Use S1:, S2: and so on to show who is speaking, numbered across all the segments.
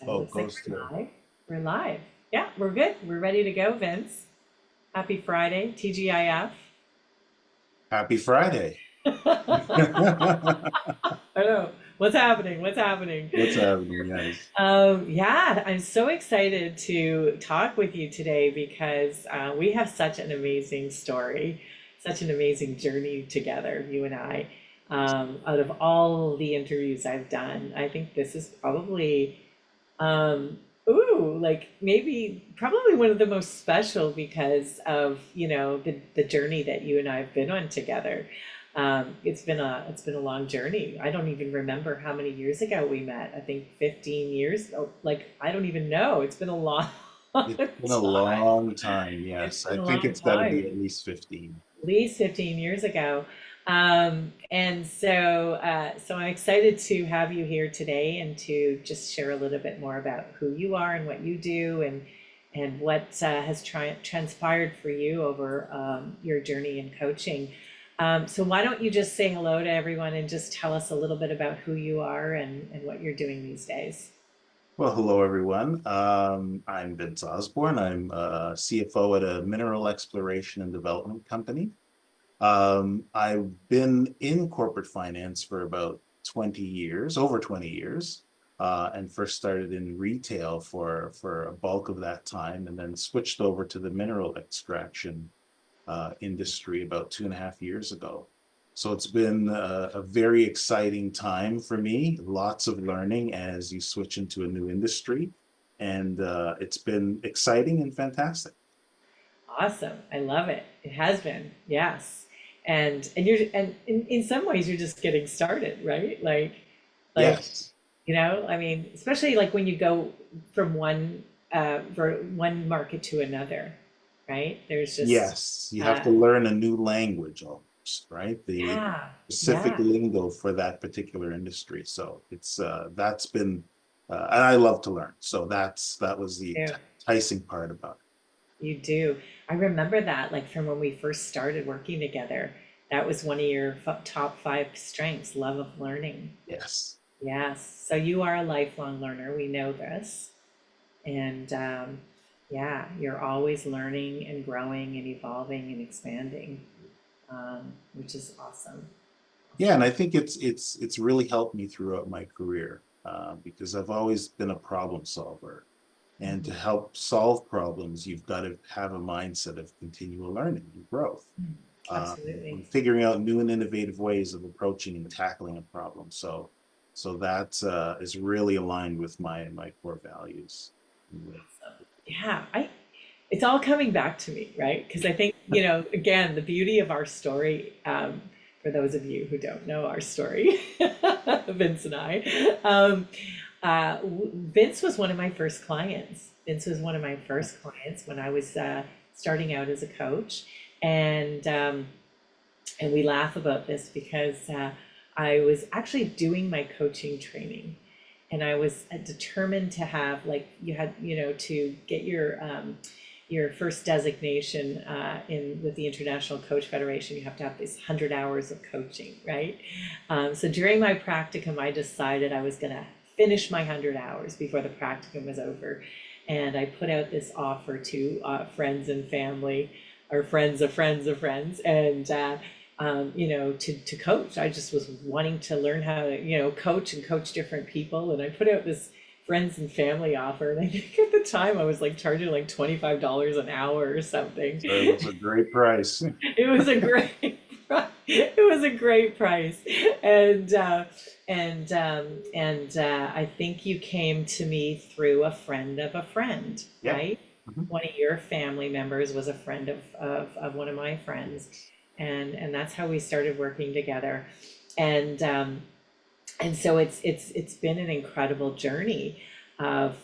S1: So it
S2: Oh,
S1: looks like
S2: goes
S1: we're
S2: through.
S1: live. We're live. Yeah, we're good. We're ready to go, Vince. Happy Friday, TGIF.
S2: Happy Friday.
S1: I know. What's happening? What's happening?
S2: What's happening, guys?
S1: Yeah, I'm so excited to talk with you today because we have such an amazing story, such an amazing journey together, you and I. Out of all the interviews I've done, I think this is probably like maybe probably one of the most special because of, the journey that you and I have been on together. It's been a long journey. I don't even remember how many years ago we met. I think 15 years. Oh, like I don't even know. It's been a long
S2: It's been a
S1: time.
S2: long time.
S1: It's
S2: Yes,
S1: been
S2: I
S1: a
S2: think
S1: long
S2: it's got to be
S1: time.
S2: at least 15.
S1: At least 15 years ago. And so I'm excited to have you here today and to just share a little bit more about who you are and what you do and what has transpired for you over your journey in coaching. So why don't you just say hello to everyone and just tell us a little bit about who you are and what you're doing these days?
S2: Well, hello, everyone. I'm Vince Osbourne. I'm CFO at a mineral exploration and development company. I've been in corporate finance for about 20 years, over 20 years, and first started in retail for a bulk of that time, and then switched over to the mineral extraction industry about 2.5 years ago. So it's been a very exciting time for me. Lots of learning as you switch into a new industry, and it's been exciting and fantastic.
S1: Awesome. I love it. It has been. Yes. And in some ways you're just getting started, right? Like,
S2: Yes.
S1: I mean, especially like when you go from one market to another, right? There's just
S2: Yes, you have
S1: uh
S2: to learn a new language almost, right? The
S1: yeah,
S2: specific
S1: yeah.
S2: lingo for that particular industry. So it's that's been and I love to learn. So that was the
S1: Yeah.
S2: enticing part about
S1: You do. I remember that like from when we first started working together. That was one of your top five strengths, love of learning.
S2: it. Yes.
S1: Yes. So you are a lifelong learner. We know this. And yeah, you're always learning and growing and evolving and expanding, which is awesome.
S2: Yeah,
S1: Awesome.
S2: and I think it's really helped me throughout my career because I've always been a problem solver. And to help solve problems, you've got to have a mindset of continual learning and growth.
S1: Absolutely.
S2: And figuring out new and innovative ways of approaching and tackling a problem. So that is really aligned with my core values.
S1: Awesome. Yeah, it's all coming back to me, right? Because I think, again, the beauty of our story, for those of you who don't know our story, Vince and I, Vince was one of my first clients. Vince was one of my first clients when I was starting out as a coach. And and we laugh about this because I was actually doing my coaching training, and I was determined to have like you had to get your first designation in with the International Coach Federation. You have to have these 100 hours of coaching, right? So during my practicum, I decided I was going to finish my 100 hours before the practicum was over, and I put out this offer to friends and family, or friends of friends of friends, and to coach. I just was wanting to learn how to, coach and coach different people. And I put out this friends and family offer. And I think at the time I was like charging like $25 an hour or something.
S2: So it was a great price.
S1: It was a great, it was a great price. And, I think you came to me through a friend of a friend,
S2: Yep.
S1: right?
S2: Mhm.
S1: One of your family members was a friend of one of my friends,
S2: Yes.
S1: and that's how we started working together. And um, and so it's been an incredible journey of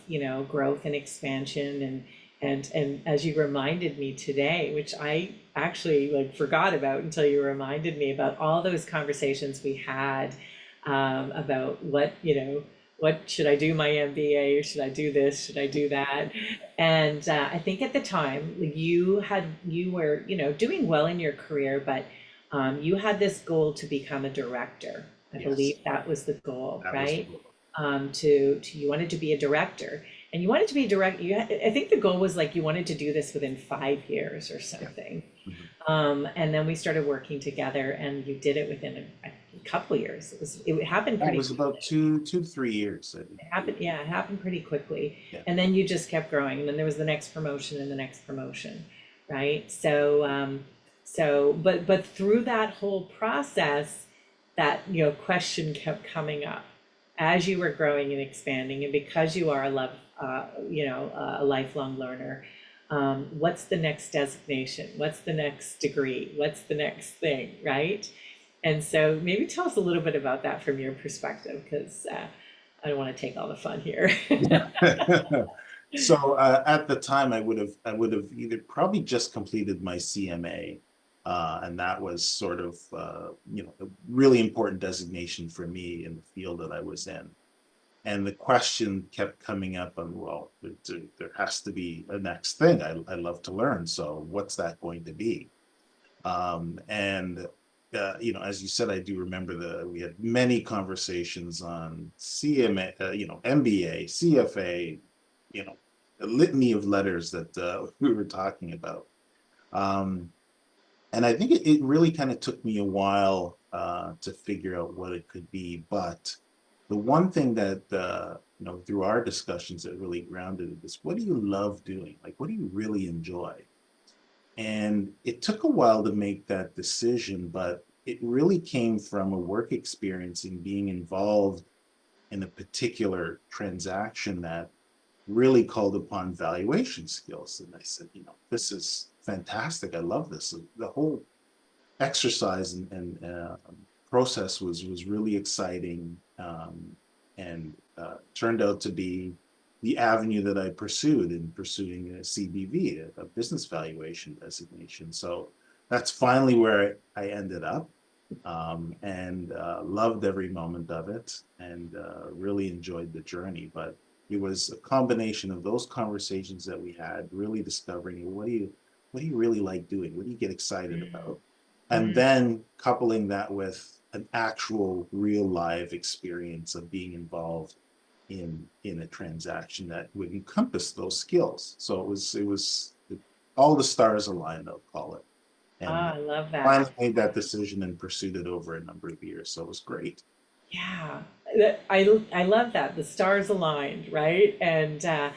S1: growth and expansion, and as you reminded me today, which I actually like forgot about until you reminded me about all those conversations we had, about what should I do my MBA, or should I do this, should I do that? And I think at the time like, you were doing well in your career, but you had this goal to become a director. I
S2: Yes.
S1: believe that was the goal,
S2: That was the
S1: right?
S2: goal.
S1: you wanted to be a director, and you wanted to be a direct. I think the goal was like you wanted to do this within 5 years or
S2: Yeah.
S1: something.
S2: Mhm.
S1: And then we started working together, and you did it within a couple of years. It happened
S2: That
S1: pretty
S2: was about
S1: quickly.
S2: 2 to 3 years, I think.
S1: It happened, yeah, it happened pretty quickly.
S2: Yeah.
S1: And then you just kept growing, and then there was the next promotion and the next promotion, right? But through that whole process, that, question kept coming up as you were growing and expanding, and because you are a lifelong learner. What's the next designation? What's the next degree? What's the next thing, right? And so maybe tell us a little bit about that from your perspective, because I don't want to take all the fun here.
S2: So at the time, I would have either probably just completed my CMA, and that was sort of a really important designation for me in the field that I was in. And the question kept coming up on, well, there has to be a next thing. I love to learn. So what's that going to be? And as you said, I do remember we had many conversations on CMA, MBA, CFA, a litany of letters that we were talking about. Um, and I think it really kind of took me a while to figure out what it could be. But the one thing that, through our discussions that really grounded it is, what do you love doing? Like, what do you really enjoy? And it took a while to make that decision, but it really came from a work experience in being involved in a particular transaction that really called upon valuation skills. And I said, this is fantastic. I love this. The whole exercise and process was really exciting, and turned out to be the avenue that I pursued in pursuing a CBV, a business valuation designation. So that's finally where I ended up, and loved every moment of it, and really enjoyed the journey. But it was a combination of those conversations that we had, really discovering, well, what do you really like doing? What do you get excited about? And
S1: Mm.
S2: then coupling that with an actual real live experience of being involved in a transaction that would encompass those skills. So it was all the stars aligned, I'll call it. And
S1: Ah, I love that.
S2: finally made that decision and pursued it over a number of years. So it was great.
S1: Yeah, I love that, the stars aligned, right? And I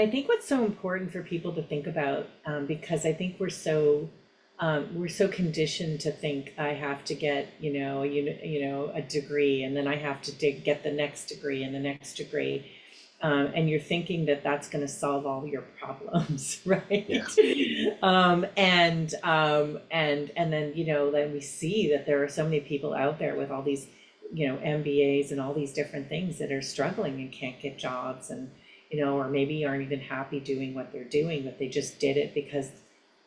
S1: think what's so important for people to think about, because I think we're so conditioned to think I have to get, a degree, and then I have to get the next degree and the next degree. And you're thinking that that's going to solve all your problems, right?
S2: Yeah.
S1: And then, then we see that there are so many people out there with all these, MBAs and all these different things that are struggling and can't get jobs, and, or maybe aren't even happy doing what they're doing, but they just did it because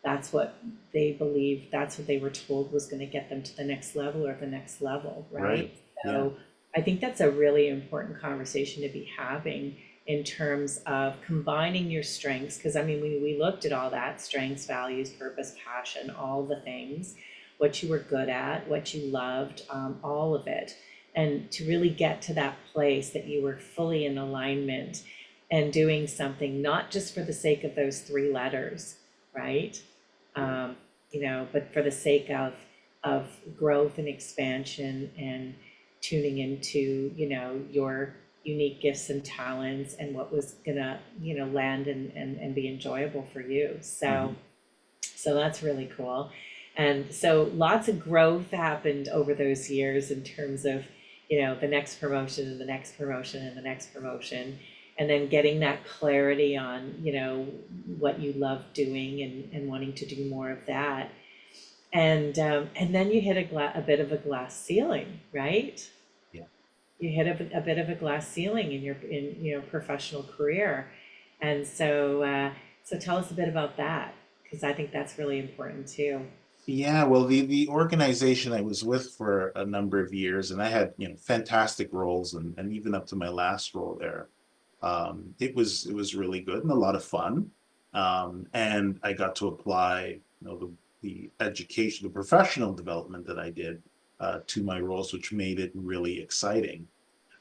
S1: that's what they believe, that's what they were told was going to get them to the next level or the next level,
S2: Right.
S1: right?
S2: Yeah.
S1: So I think that's a really important conversation to be having in terms of combining your strengths, because I mean, we looked at all that: strengths, values, purpose, passion, all the things, what you were good at, what you loved, all of it. And to really get to that place that you were fully in alignment and doing something not just for the sake of those three letters, right? Um, but for the sake of growth and expansion, and tuning into, your unique gifts and talents, and what was gonna, land and be enjoyable for you. So
S2: Mhm.
S1: so that's really cool. And so lots of growth happened over those years in terms of, the next promotion and the next promotion and the next promotion. And then getting that clarity on, what you love doing, and wanting to do more of that. And then you hit a bit of a glass ceiling, right?
S2: Yeah.
S1: You hit a bit of a glass ceiling in your professional career. And so tell us a bit about that, because I think that's really important too.
S2: Yeah, well, the organization I was with for a number of years, and I had, fantastic roles, and even up to my last role there, it was really good and a lot of fun. And I got to apply, the education, the professional development that I did to my roles, which made it really exciting.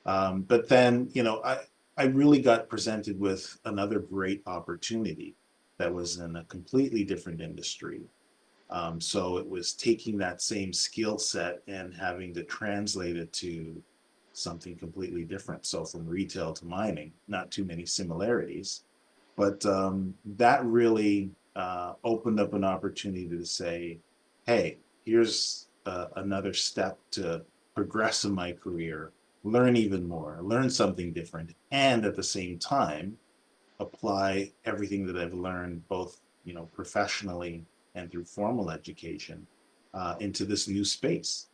S2: But then, I really got presented with another great opportunity that was in a completely different industry. So it was taking that same skill set and having to translate it to something completely different. So from retail to mining, not too many similarities, but that really opened up an opportunity to say, hey, here's another step to progress in my career, learn even more, learn something different, and at the same time, apply everything that I've learned both, professionally and through formal education into this new space.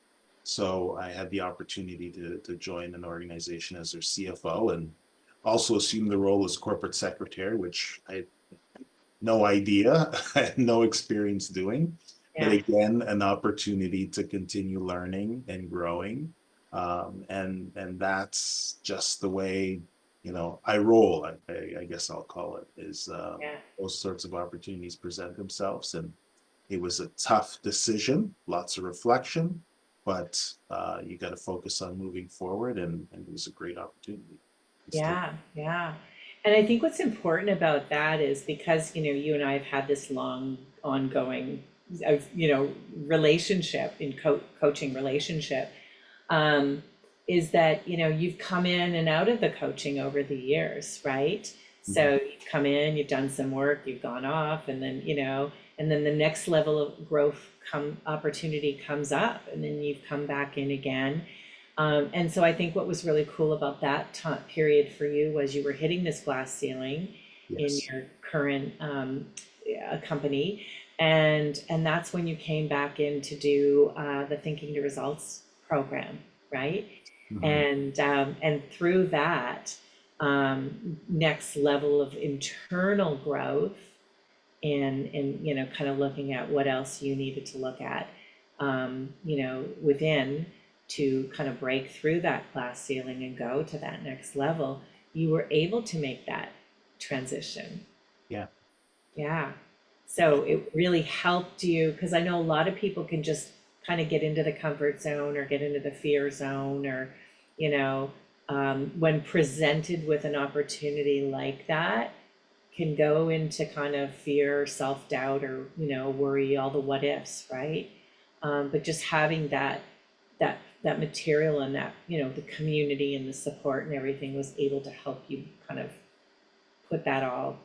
S2: So I had the opportunity to join an organization as their CFO and also assume the role as corporate secretary, which I had no idea, I had no experience doing. But
S1: Yeah,
S2: again, an opportunity to continue learning and growing. And that's just the way, I roll, I guess I'll call it, is
S1: yeah.
S2: those sorts of opportunities present themselves. And it was a tough decision, lots of reflection, but you got to focus on moving forward, and it was a great opportunity. It's still,
S1: Yeah, yeah. And I think what's important about that is because, you and I have had this long ongoing, relationship in coaching relationship, um, is that, you've come in and out of the coaching over the years, right?
S2: Mhm.
S1: So you've come in, you've done some work, you've gone off, and then, and then the next level of growth opportunity comes up, and then you've come back in again. And so I think what was really cool about that time period for you was you were hitting this glass ceiling in
S2: Yes.
S1: your current company, and that's when you came back in to do the Thinking to Results program, right?
S2: Mhm.
S1: And through that next level of internal growth and kind of looking at what else you needed to look at within to kind of break through that glass ceiling and go to that next level, you were able to make that transition.
S2: Yeah.
S1: Yeah. So it really helped you, because I know a lot of people can just kind of get into the comfort zone or get into the fear zone or, when presented with an opportunity like that, can go into kind of fear, self-doubt, or, worry, all the what ifs, right? But just having that material and that, the community and the support and everything was able to help you kind of put that all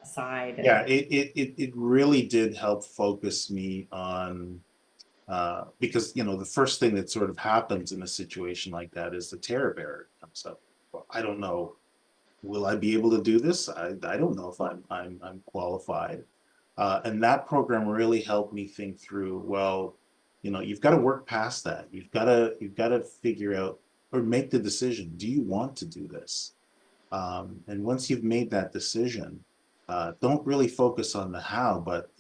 S1: aside
S2: Yeah,
S1: and
S2: it really did help focus me on because the first thing that sort of happens in a situation like that is the terror barrier comes up. Well, I don't know, will I be able to do this? I don't know if I'm qualified. And that program really helped me think through, well, you've got to work past that. You've got to figure out or make the decision. Do you want to do this? And once you've made that decision, don't really focus on the how, but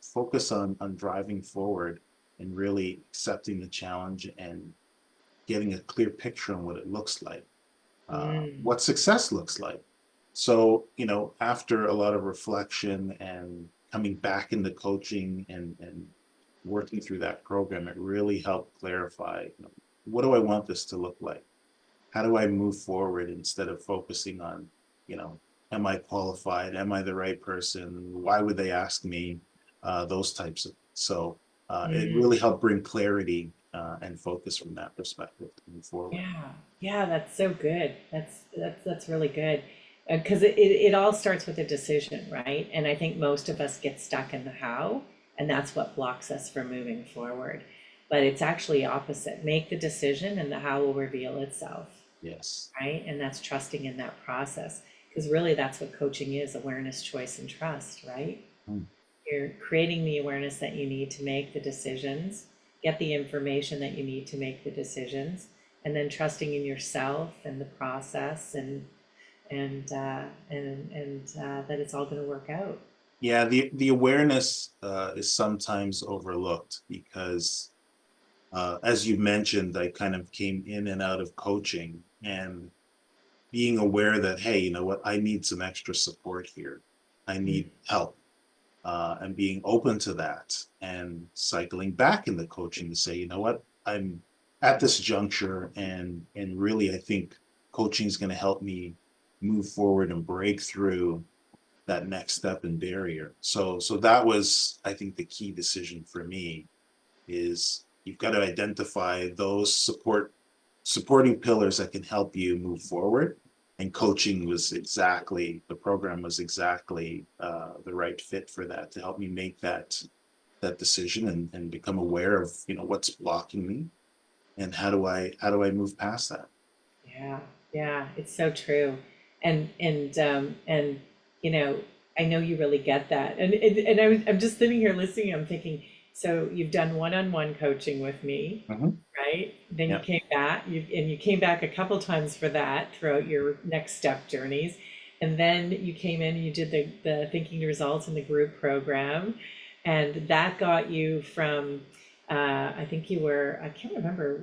S2: focus on driving forward and really accepting the challenge and getting a clear picture on what it looks like,
S1: mm,
S2: what success looks like. So, after a lot of reflection and coming back into coaching and working through that program, it really helped clarify, what do I want this to look like? How do I move forward instead of focusing on, you know, am I qualified? Am I the right person? Why would they ask me? Those types of, so it
S1: mm.
S2: really helped bring clarity and focus from that perspective to move forward.
S1: Yeah, yeah, that's so good. That's really good. Because it all starts with a decision, right? And I think most of us get stuck in the how, and that's what blocks us from moving forward. But it's actually opposite. Make the decision and the how will reveal itself,
S2: Yes.
S1: right? And that's trusting in that process. Because really that's what coaching is, awareness, choice, and trust, right?
S2: Mm.
S1: You're creating the awareness that you need to make the decisions, get the information that you need to make the decisions, and then trusting in yourself and the process and that it's all going to work out.
S2: Yeah, the awareness is sometimes overlooked because, as you mentioned, I kind of came in and out of coaching and being aware that, hey, you know what, I need some extra support here. I
S1: Mm,
S2: need help. And being open to that and cycling back into coaching to say, you know what, I'm at this juncture and really I think coaching is going to help me move forward and break through that next step and barrier. So that was, I think, the key decision for me is you've got to identify those supporting pillars that can help you move forward. And coaching was exactly, the program was exactly the right fit for that, to help me make that decision and become aware of, what's blocking me and how do I move past that.
S1: Yeah, yeah, it's so true. And you know, I know you really get that. I'm just sitting here listening, I'm thinking, so you've done one-on-one coaching with me,
S2: Mhm.
S1: right? Then you
S2: Yeah.
S1: came back, you came back a couple times for that throughout your next step journeys. And then you came in and you did the thinking results in the group program. And that got you from, I think you were, I can't remember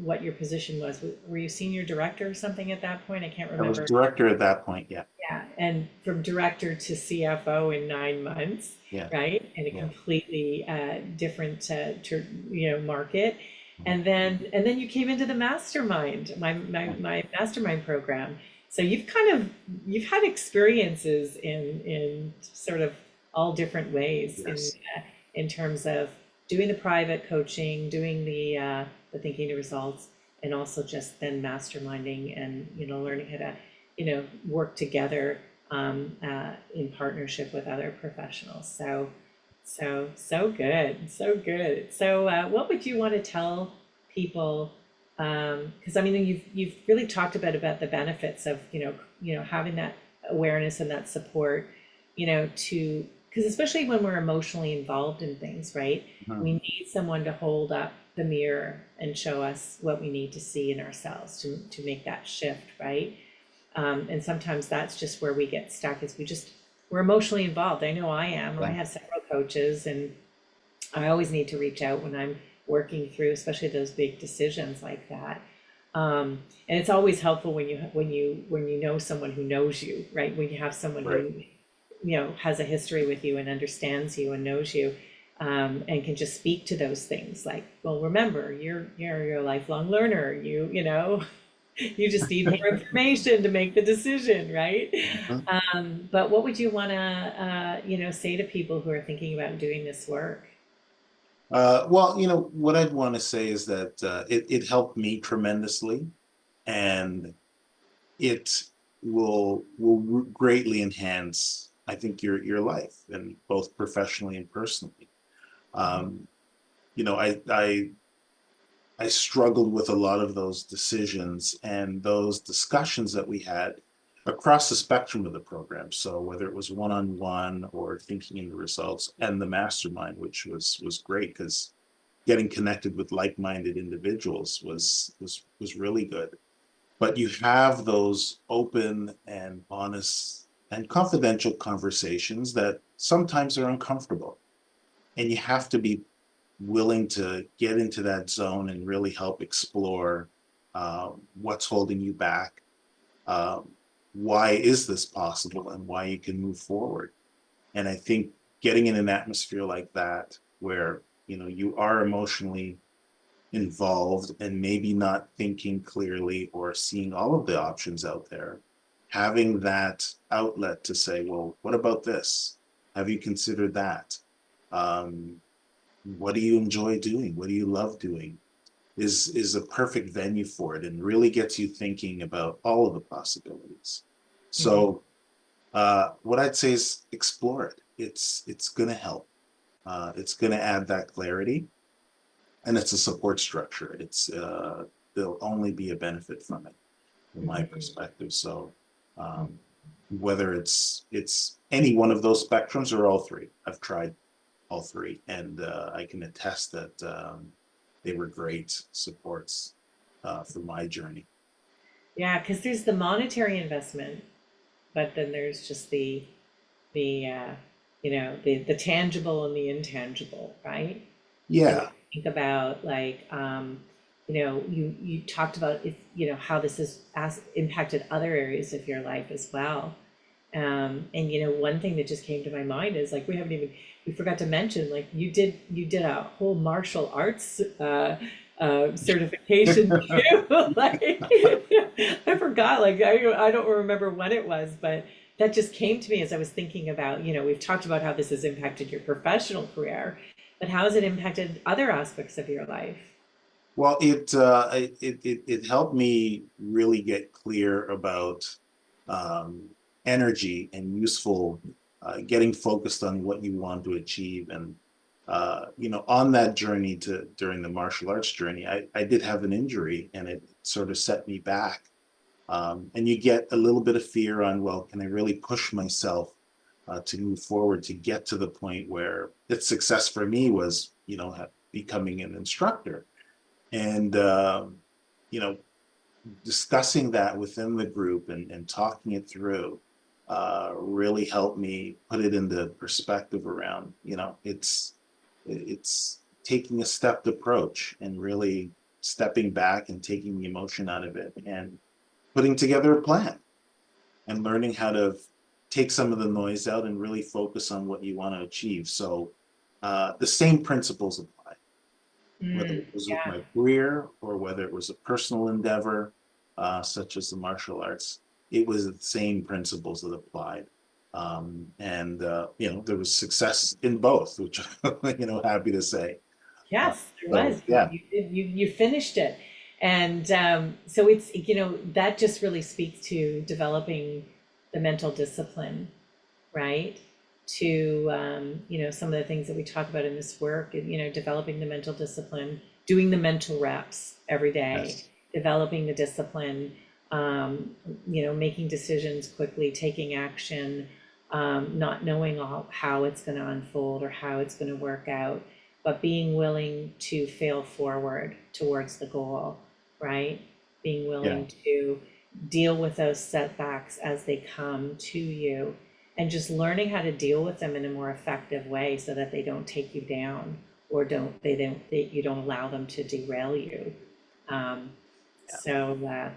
S1: what your position was. Were you senior director or something at that point? I can't
S2: I was
S1: remember.
S2: director at that point. Yeah.
S1: Yeah, and from director to CFO in 9 months,
S2: Yeah.
S1: right? In a
S2: Yeah.
S1: completely different, market.
S2: Mhm.
S1: And then you came into the mastermind, my mastermind program. So you've had experiences in sort of all different ways
S2: Yes.
S1: in terms of doing the private coaching, doing the thinking the results, and also just then masterminding and learning how to work together in partnership with other professionals. So good, so good. So what would you want to tell people? Because I mean, you've really talked about the benefits of having that awareness and that support, to because especially when we're emotionally involved in things, right? We
S2: Mhm.
S1: need someone to hold up the mirror and show us what we need to see in ourselves to make that shift, right? And sometimes that's just where we get stuck is we're emotionally involved. I know I am. I
S2: Yeah.
S1: have several coaches and I always need to reach out when I'm working through, especially those big decisions like that. And it's always helpful when you know someone who knows you, right? When you have someone
S2: Right.
S1: who has a history with you and understands you and knows you, and can just speak to those things like, well, remember, you're a lifelong learner. You just need more information to make the decision, right?
S2: Mhm.
S1: But what would you want to, say to people who are thinking about doing this work?
S2: Well, what I'd want to say is that it helped me tremendously, and it will greatly enhance, I think, your life, and both professionally and personally. Um, I struggled with a lot of those decisions and those discussions that we had across the spectrum of the program. So whether it was one-on-one or thinking in the results and the mastermind, which was great because getting connected with like-minded individuals was really good. But you have those open and honest and confidential conversations that sometimes are uncomfortable, and you have to be willing to get into that zone and really help explore what's holding you back, um, why is this possible, and why you can move forward. And I think getting in an atmosphere like that, where you are emotionally involved and maybe not thinking clearly or seeing all of the options out there, having that outlet to say, well, what about this? Have you considered that? Um, what do you enjoy doing? What do you love doing? Is a perfect venue for it, and really gets you thinking about all of the possibilities.
S1: Mhm.
S2: So what I'd say is explore it. It's gonna help. It's gonna add that clarity, and it's a support structure. There'll only be a benefit from it, from my
S1: Mhm.
S2: perspective. So whether it's any one of those spectrums or all three, I've tried all three, and I can attest that they were great supports for my journey.
S1: Yeah, because there's the monetary investment, but then there's just the tangible and the intangible, right? And
S2: Yeah.
S1: think about like you talked about if how this has impacted other areas of your life as well. And one thing that just came to my mind is like we forgot to mention like you did a whole martial arts certification too. Like I forgot forgot, like, I don't remember when it was, but that just came to me as I was thinking about, we've talked about how this has impacted your professional career, but how has it impacted other aspects of your life?
S2: Well, it helped me really get clear about um, energy and useful, getting focused on what you want to achieve. And on that journey to during the martial arts journey, I did have an injury, and it sort of set me back. And you get a little bit of fear on, well, can I really push myself to move forward to get to the point where its success for me was, becoming an instructor. And you know discussing that within the group and talking it through really helped me put it into perspective around, it's taking a stepped approach and really stepping back and taking the emotion out of it and putting together a plan and learning how to take some of the noise out and really focus on what you want to achieve. So the same principles apply, whether
S1: Mm,
S2: it was with
S1: yeah.
S2: my career or whether it was a personal endeavor, such as the martial arts. It was the same principles that applied. There was success in both, which, happy to say. Uh,
S1: Yes, there
S2: so,
S1: was.
S2: yeah,
S1: You finished it. And so it's, that just really speaks to developing the mental discipline, right? To, some of the things that we talk about in this work, and, developing the mental discipline, doing the mental reps every day,
S2: yes,
S1: developing the discipline, making decisions quickly, taking action, not knowing how it's going to unfold or how it's going to work out, but being willing to fail forward towards the goal, right? Being
S2: yeah,
S1: willing to deal with those setbacks as they come to you, and just learning how to deal with them in a more effective way so that they don't take you down, or you don't allow them to derail you. Um,
S2: yeah.
S1: so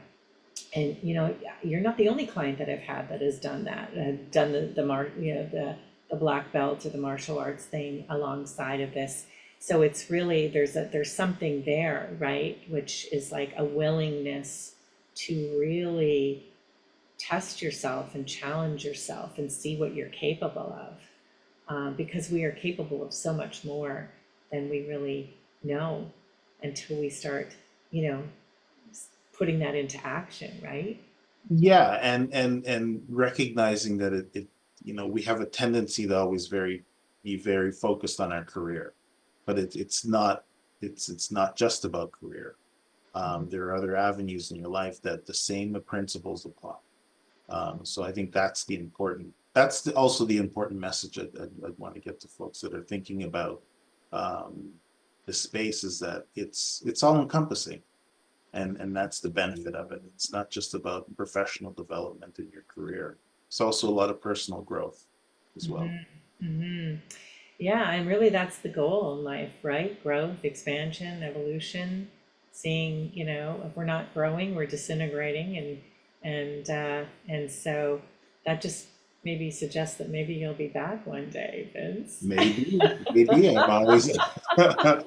S1: and you're not the only client that I've had that has done that, done the black belt or the martial arts thing alongside of this. So it's really, there's something there, right? Which is like a willingness to really test yourself and challenge yourself and see what you're capable of. Because we are capable of so much more than we really know until we start, you know, putting that into action, right?
S2: Yeah, and recognizing that we have a tendency to always be very focused on our career, but it's not just about career. There are other avenues in your life that the same principles apply. So I think also the important message I'd want to get to folks that are thinking about um, the space, is that it's all encompassing, and that's the benefit of it. It's not just about professional development in your career. It's also a lot of personal growth as well.
S1: Hmm. Hmm. Yeah, and really that's the goal in life, right? Growth, expansion, evolution, seeing, if we're not growing, we're disintegrating, and so that just maybe suggests that maybe you'll be back one day, Vince.
S2: Maybe I'm always I've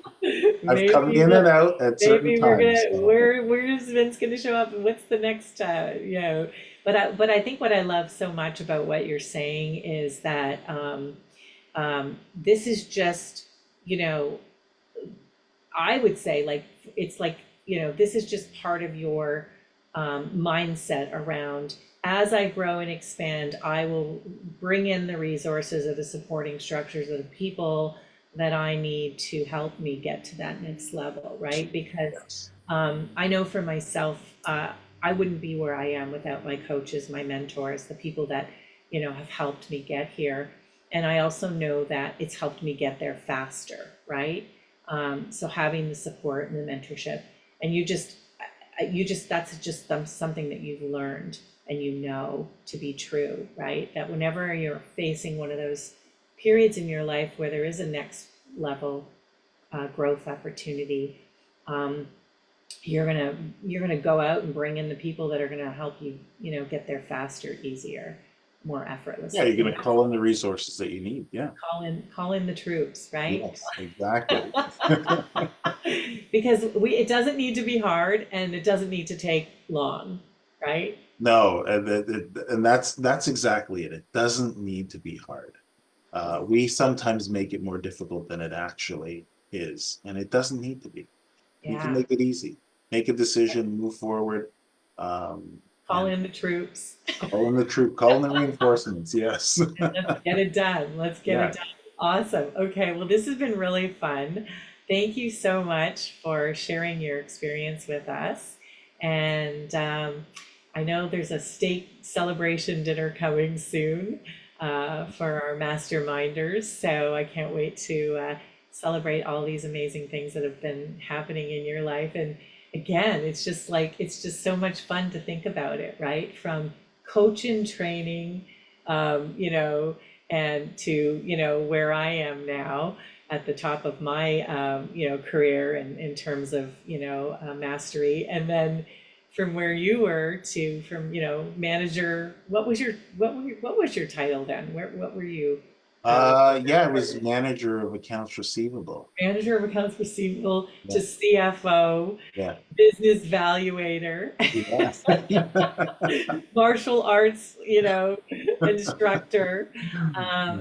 S2: come
S1: Maybe
S2: in and
S1: the
S2: out at certain
S1: maybe we're
S2: times.
S1: gonna
S2: So
S1: where's Vince gonna show up, and what's the next but I think what I love so much about what you're saying is that this is just, you know, I would say, like, it's like, this is just part of your mindset around, as I grow and expand, I will bring in the resources or the supporting structures of the people that I need to help me get to that next level, right? Because
S2: yes,
S1: I know for myself, I wouldn't be where I am without my coaches, my mentors, the people that, have helped me get here. And I also know that it's helped me get there faster, right? So having the support and the mentorship, and that's just something that you've learned and to be true, right? That whenever you're facing one of those periods in your life where there is a next level growth opportunity, um, you're gonna go out and bring in the people that are gonna help you, get there faster, easier, more
S2: yeah,
S1: effortlessly.
S2: you're
S1: And
S2: going to call in the resources that you need. Yeah,
S1: call in the troops, right?
S2: yes, exactly.
S1: Because it doesn't need to be hard, and it doesn't need to take long, right?
S2: No, and that's exactly it. It doesn't need to be hard. We sometimes make it more difficult than it actually is, and it doesn't need to be. You can
S1: Yeah,
S2: make it easy. Make a decision, move forward, um,
S1: call
S2: and
S1: in the troops.
S2: call in the troop, call in the reinforcements. Yes.
S1: And let's get it done. Let's get it
S2: Yeah.
S1: done. Awesome. Okay, well, this has been really fun. Thank you so much for sharing your experience with us. And I know there's a steak celebration dinner coming soon for our masterminders. So I can't wait to celebrate all these amazing things that have been happening in your life. And again, it's just like, it's just so much fun to think about it, right? From coach and training, you know, and to, you know, where I am now at the top of my, you know, career and in terms of, you know, mastery. And then from where you were to, from, you know, manager, what was your title then? What were you?
S2: Yeah, I was manager of accounts receivable.
S1: Manager of accounts receivable to
S2: Yeah.
S1: CFO,
S2: Yeah.
S1: business valuator,
S2: Yes.
S1: martial arts, you know, instructor,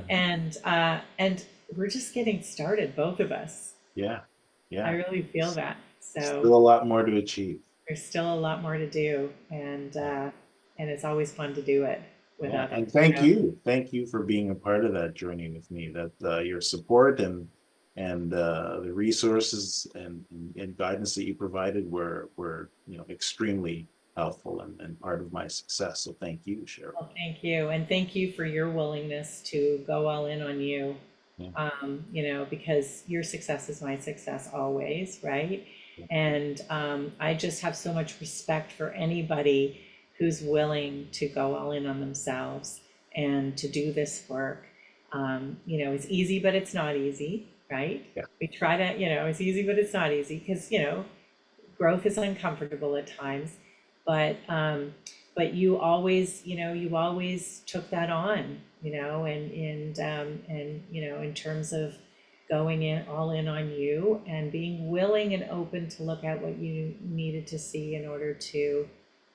S1: and we're just getting started, both of us.
S2: Yeah.
S1: I
S2: Yeah.
S1: really feel that. So
S2: Still a lot more to achieve.
S1: there's still a lot more to do, and it's always fun to do it with
S2: Yeah,
S1: others.
S2: and thank
S1: So,
S2: you. Thank you for being a part of that journey with me. That your support and the resources and guidance that you provided were extremely helpful and part of my success. So thank you, Cheryl.
S1: well, thank you, and thank you for your willingness to go all in on you.
S2: Yeah,
S1: You know, because your success is my success always, right?
S2: yeah,
S1: And I just have so much respect for anybody who's willing to go all in on themselves and to do this work. You know, it's easy, but it's not easy, right?
S2: yeah,
S1: We try to, you know, it's easy, but it's not easy because, you know, growth is uncomfortable at times, but you always, you know, you always took that on, you know, and you know, in terms of going in all in on you and being willing and open to look at what you needed to see in order to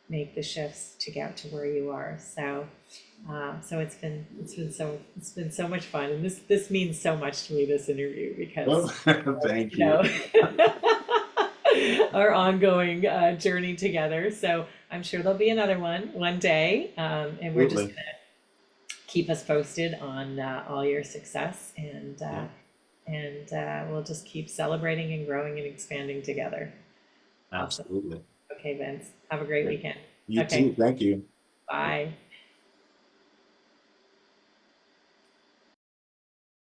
S1: make the shifts to get to where you are. So so it's been so much fun, and this means so much to me, this interview,
S2: well,
S1: because
S2: thank
S1: you
S2: you.
S1: know our ongoing journey together. So I'm sure there'll be another one day, and we're just
S2: Absolutely.
S1: gonna keep us posted on all your success,
S2: Yeah,
S1: and we'll just keep celebrating and growing and expanding together. Awesome.
S2: absolutely.
S1: Okay, Vince. Have a great
S2: Great.
S1: weekend.
S2: You
S1: Okay,
S2: too. Thank you.
S1: bye.